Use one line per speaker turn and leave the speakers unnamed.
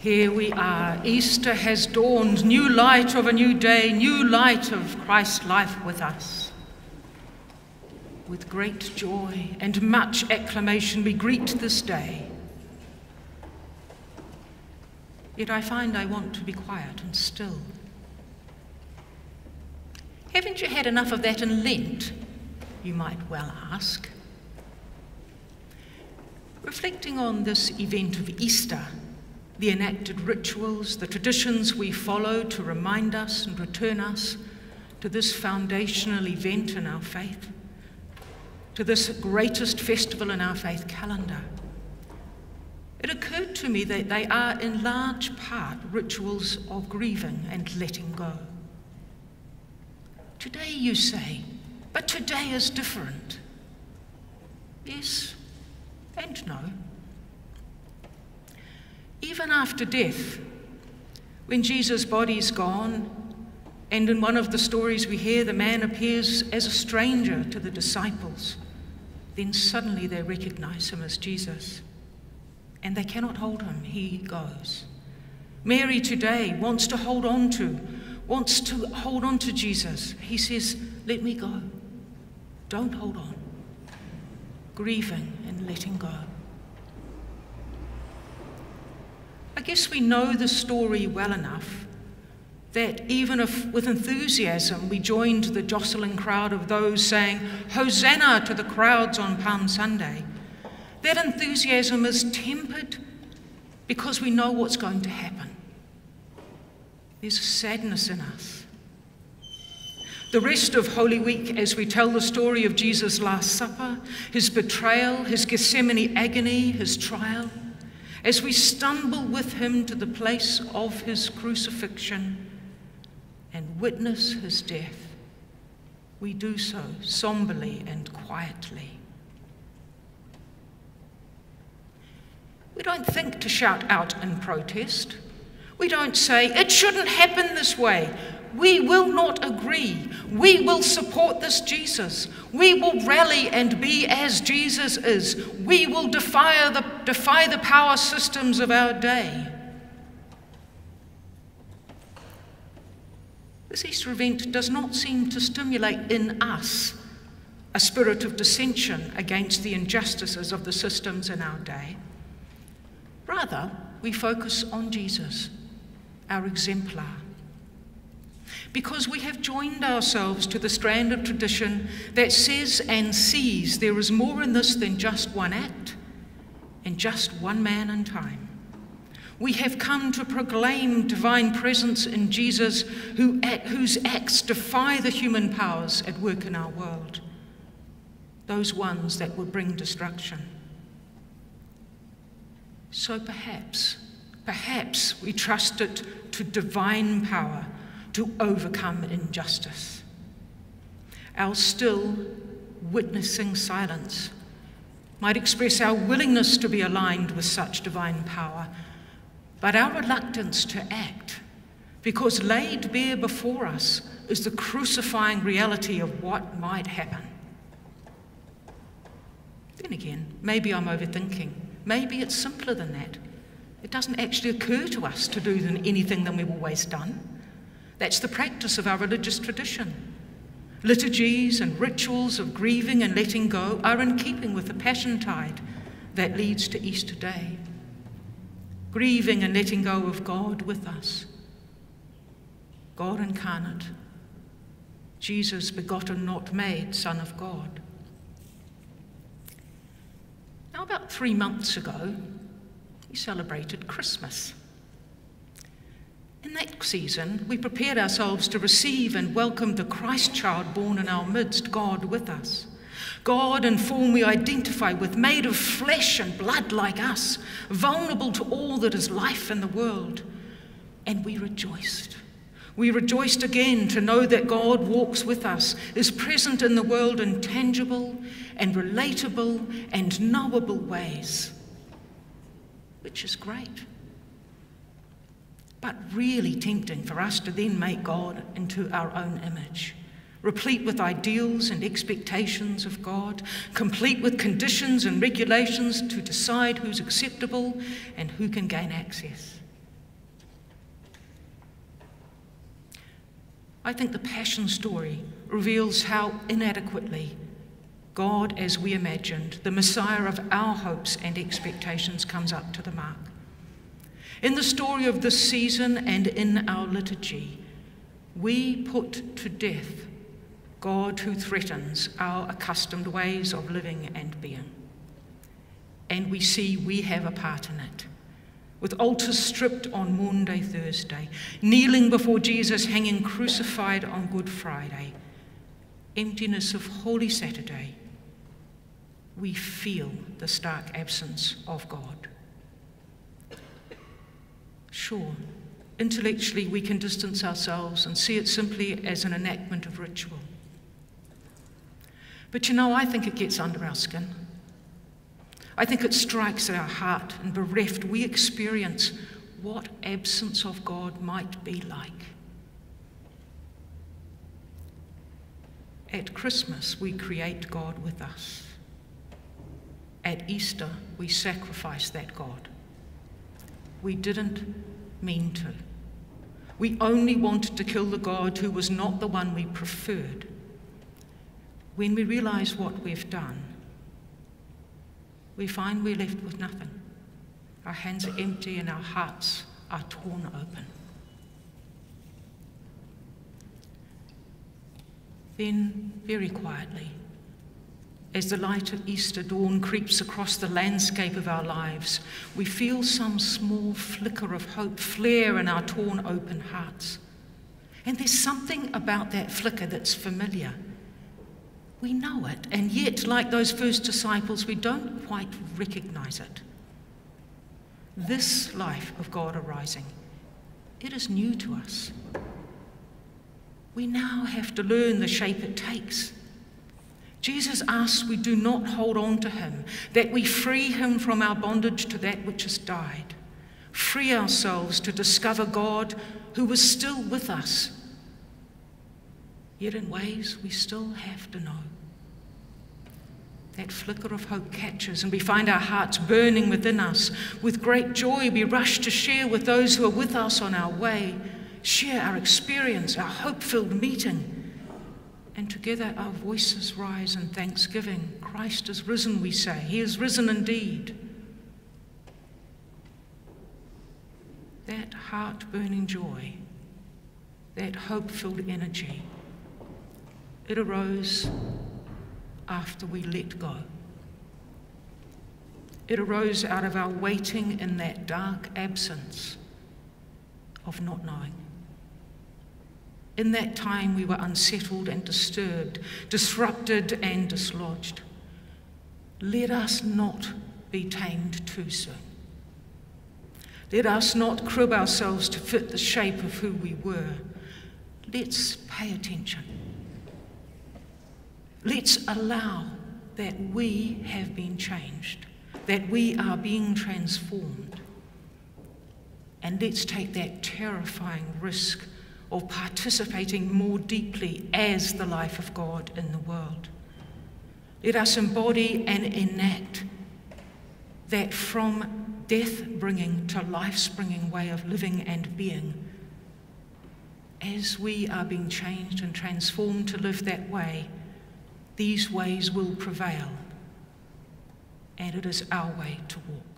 Here we are. Easter has dawned, new light of a new day, new light of Christ's life with us. With great joy and much acclamation we greet this day. Yet I find I want to be quiet and still. Haven't you had enough of that in Lent? You might well ask. Reflecting on this event of Easter, the enacted rituals, the traditions we follow to remind us and return us to this foundational event in our faith, to this greatest festival in our faith calendar, it occurred to me that they are in large part rituals of grieving and letting go. Today, you say, but today is different. Yes and no. Even after death, when Jesus' body's gone, and in one of the stories we hear, the man appears as a stranger to the disciples, then suddenly they recognize him as Jesus. And they cannot hold him, he goes. Mary today wants to hold on to Jesus. He says, let me go. Don't hold on. Grieving and letting go. I guess we know the story well enough that even if with enthusiasm we joined the jostling crowd of those saying, Hosanna to the crowds on Palm Sunday, that enthusiasm is tempered because we know what's going to happen. There's sadness in us. The rest of Holy Week, as we tell the story of Jesus' Last Supper, his betrayal, his Gethsemane agony, his trial, as we stumble with him to the place of his crucifixion and witness his death, we do so somberly and quietly. We don't think to shout out in protest. We don't say, it shouldn't happen this way. We will not agree. We will support this Jesus. We will rally and be as Jesus is. We will defy the power systems of our day. This Easter event does not seem to stimulate in us a spirit of dissension against the injustices of the systems in our day. Rather, we focus on Jesus, our exemplar. Because we have joined ourselves to the strand of tradition that says and sees there is more in this than just one act and just one man in time. We have come to proclaim divine presence in Jesus whose acts defy the human powers at work in our world, those ones that would bring destruction. So perhaps we trust it to divine power to overcome injustice. Our still witnessing silence might express our willingness to be aligned with such divine power, but our reluctance to act, because laid bare before us is the crucifying reality of what might happen. Then again, maybe I'm overthinking. Maybe it's simpler than that. It doesn't actually occur to us to do anything than we've always done. That's the practice of our religious tradition. Liturgies and rituals of grieving and letting go are in keeping with the passion tide that leads to Easter Day. Grieving and letting go of God with us. God incarnate. Jesus begotten, not made, Son of God. Now, about 3 months ago, we celebrated Christmas. In that season, we prepared ourselves to receive and welcome the Christ child born in our midst, God with us. God in form we identify with, made of flesh and blood like us, vulnerable to all that is life in the world. And we rejoiced. We rejoiced again to know that God walks with us, is present in the world in tangible and relatable and knowable ways, which is great. But really tempting for us to then make God into our own image, replete with ideals and expectations of God, complete with conditions and regulations to decide who's acceptable and who can gain access. I think the Passion story reveals how inadequately God, as we imagined, the Messiah of our hopes and expectations, comes up to the mark. In the story of this season and in our liturgy, we put to death God who threatens our accustomed ways of living and being. And we see we have a part in it. With altars stripped on Maundy Thursday, kneeling before Jesus hanging crucified on Good Friday, emptiness of Holy Saturday, we feel the stark absence of God. Sure, intellectually we can distance ourselves and see it simply as an enactment of ritual. But I think it gets under our skin. I think it strikes at our heart, and bereft we experience what absence of God might be like. At Christmas, we create God with us. At Easter, we sacrifice that God. We didn't mean to. We only wanted to kill the God who was not the one we preferred. When we realize what we've done, we find we're left with nothing. Our hands are empty and our hearts are torn open. Then, very quietly, as the light of Easter dawn creeps across the landscape of our lives, we feel some small flicker of hope flare in our torn open hearts. And there's something about that flicker that's familiar. We know it, and yet, like those first disciples, we don't quite recognize it. This life of God arising, it is new to us. We now have to learn the shape it takes. Jesus asks we do not hold on to him, that we free him from our bondage to that which has died, free ourselves to discover God who was still with us, yet in ways we still have to know. That flicker of hope catches, and we find our hearts burning within us. With great joy, we rush to share with those who are with us on our way, share our experience, our hope-filled meeting. And together our voices rise in thanksgiving. Christ is risen, we say. He is risen indeed. That heart-burning joy, that hope-filled energy, it arose after we let go. It arose out of our waiting in that dark absence of not knowing. In that time we were unsettled and disturbed, disrupted and dislodged. Let us not be tamed too soon. Let us not crib ourselves to fit the shape of who we were. Let's pay attention. Let's allow that we have been changed, that we are being transformed. And let's take that terrifying risk of participating more deeply as the life of God in the world. Let us embody and enact that from death-bringing to life-springing way of living and being. As we are being changed and transformed to live that way, these ways will prevail, and it is our way to walk.